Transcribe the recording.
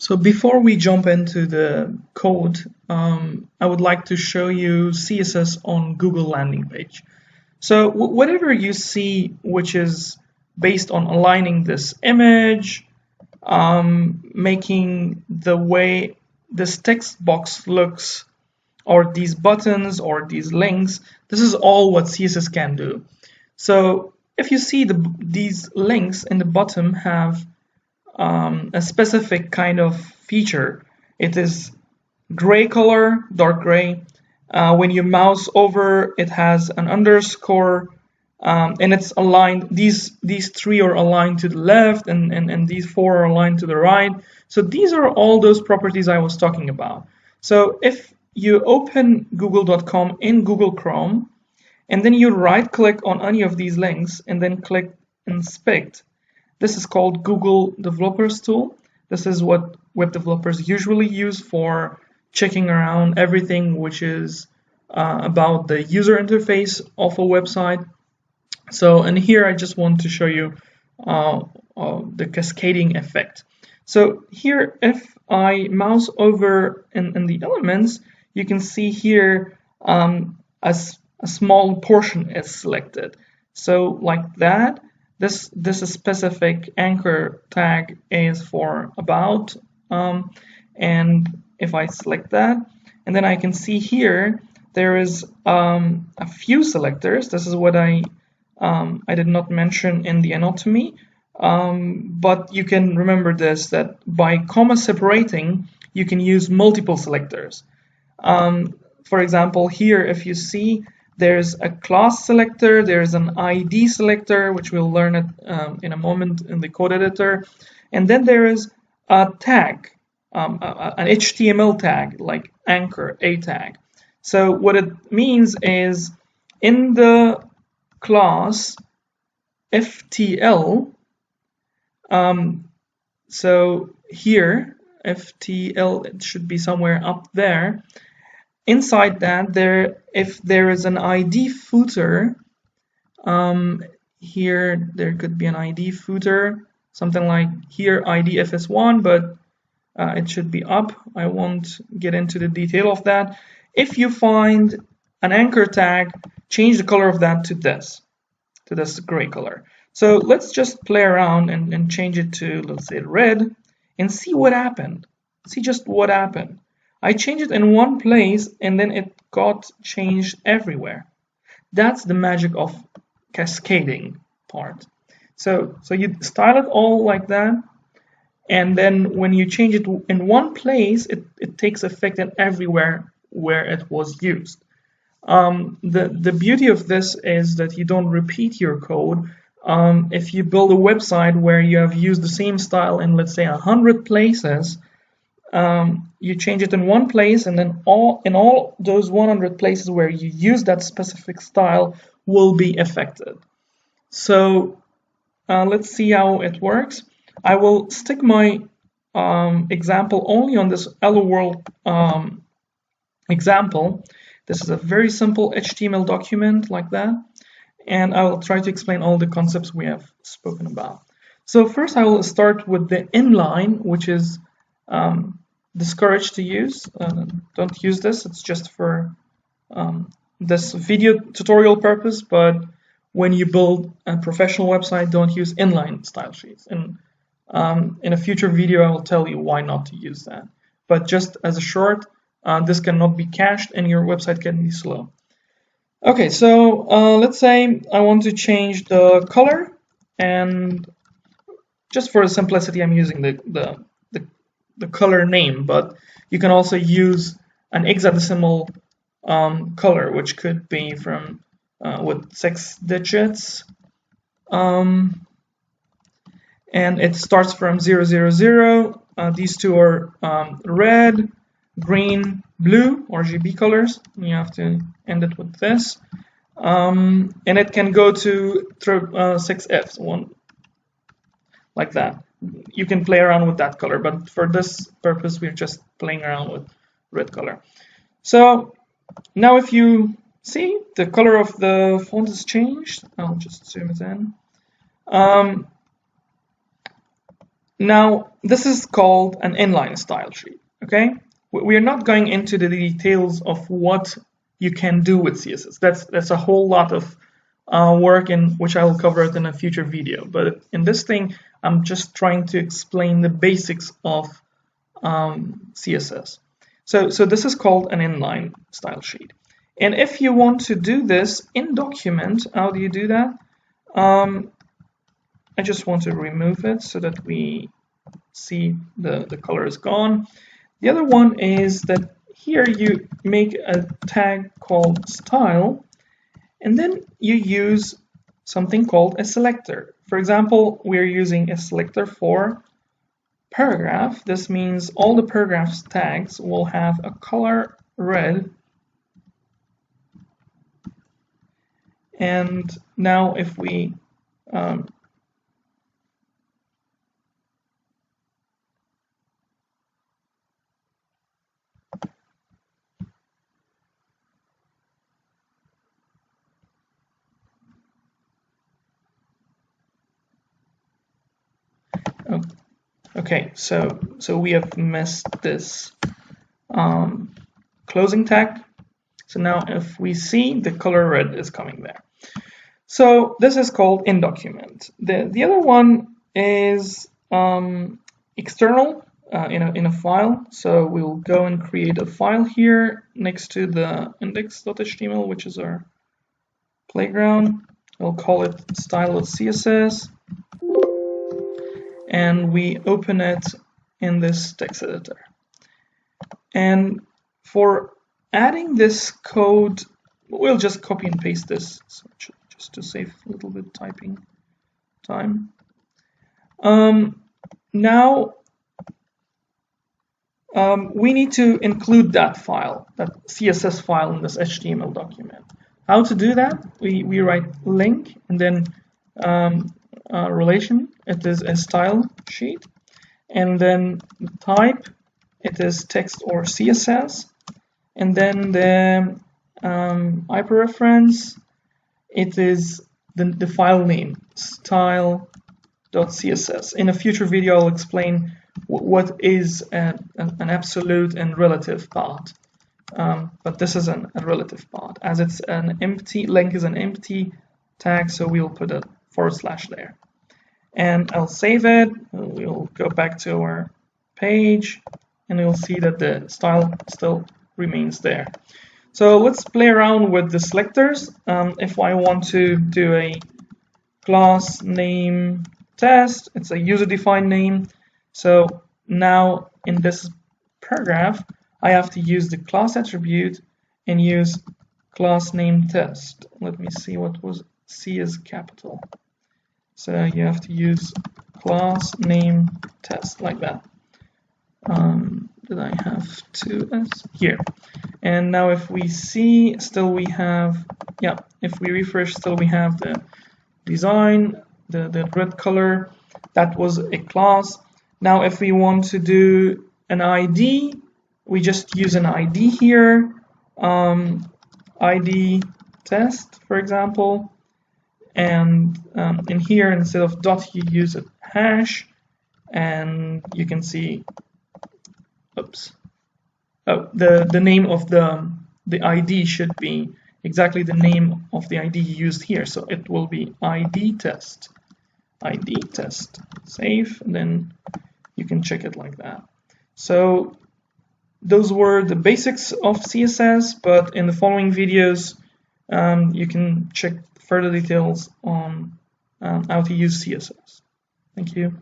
So before we jump into the code, I would like to show you CSS on Google landing page. So whatever you see, which is based on aligning this image, making the way this text box looks, or these buttons or these links, this is all what CSS can do. So if you see these links in the bottom have a specific kind of feature. It is gray color, dark gray. When you mouse over, it has an underscore, and it's aligned. These three are aligned to the left, and these four are aligned to the right. So these are all those properties I was talking about. So if you open google.com in Google Chrome, and then you right click on any of these links, and then click inspect, this is called Google Developers Tool. This is what web developers usually use for checking around everything which is about the user interface of a website. So, and here I just want to show you the cascading effect. So here, if I mouse over in the elements, you can see here a small portion is selected. So like that. This specific anchor tag is for about, and if I select that, and then I can see here there is a few selectors. This is what I did not mention in the anatomy, but you can remember this, that by comma separating you can use multiple selectors. For example, here if you see, there's a class selector, there's an ID selector, which we'll learn in a moment in the code editor, and then there is a tag, an HTML tag like anchor, a tag. So what it means is in the class FTL, so here FTL, it should be somewhere up there. Inside that, if there is an ID footer, here there could be an ID footer, something like here ID FS1, but it should be up. I won't get into the detail of that. If you find an anchor tag, change the color of that to this gray color. So let's just play around and change it to, let's say, red, and see what happened. See just what happened. I changed it in one place and then it got changed everywhere. That's the magic of cascading part. So you style it all like that, and then when you change it in one place, it takes effect in everywhere where it was used. The beauty of this is that you don't repeat your code. If you build a website where you have used the same style in, let's say, 100 places, you change it in one place, and then in all those 100 places where you use that specific style will be affected. So let's see how it works. I will stick my example only on this Hello World example. This is a very simple HTML document like that, and I will try to explain all the concepts we have spoken about. So first I will start with the inline, which is discouraged to use. Don't use this, it's just for this video tutorial purpose, but when you build a professional website, don't use inline style sheets. And in a future video, I will tell you why not to use that. But just as a short, this cannot be cached and your website can be slow. Okay, so let's say I want to change the color, and just for simplicity, I'm using the color name, but you can also use an hexadecimal color, which could be from with 6 digits, and it starts from 000. These two are red, green, blue, RGB colors. You have to end it with this, and it can go to 6Fs, one like that. You can play around with that color, but for this purpose, we're just playing around with red color. So now if you see, the color of the font has changed. I'll just zoom it in. Now, this is called an inline style sheet, okay? We are not going into the details of what you can do with CSS. That's a whole lot of work in which I will cover it in a future video. But in this thing, I'm just trying to explain the basics of CSS. So this is called an inline style sheet. And if you want to do this in document, how do you do that? I just want to remove it so that we see the color is gone. The other one is that here you make a tag called style, and then you use something called a selector. For example, we're using a selector for paragraph. This means all the paragraphs tags will have a color red. And now if we okay, so we have missed this closing tag. So now if we see, the color red is coming there. So this is called in document. The other one is external in a file. So we'll go and create a file here next to the index.html, which is our playground. We'll call it style.css. And we open it in this text editor. And for adding this code, we'll just copy and paste this, so just to save a little bit typing time. Now we need to include that file, that CSS file in this HTML document. How to do that? We write link and then relation, it is a style sheet, and then type, it is text or CSS, and then the hyperreference, it is the file name, style.css. In a future video, I'll explain what is an absolute and relative part, but this is a relative part, as it's an empty, link is an empty tag, so we'll put a / there. And I'll save it. We'll go back to our page and you'll see that the style still remains there. So let's play around with the selectors. If I want to do a class name test, it's a user-defined name. So now in this paragraph, I have to use the class attribute and use class name test. Let me see what was C is capital. So you have to use class name test like that. Did I have two S? Here. And now if we see, still we have, yeah, if we refresh, still we have the design, the red color. That was a class. Now if we want to do an ID, we just use an ID here. ID test, for example. And in here, instead of dot, you use a hash, and you can see, oops, oh, the name of the ID should be exactly the name of the ID used here. So it will be ID test, save, and then you can check it like that. So those were the basics of CSS, but in the following videos, you can check further details on how to use CSS. Thank you.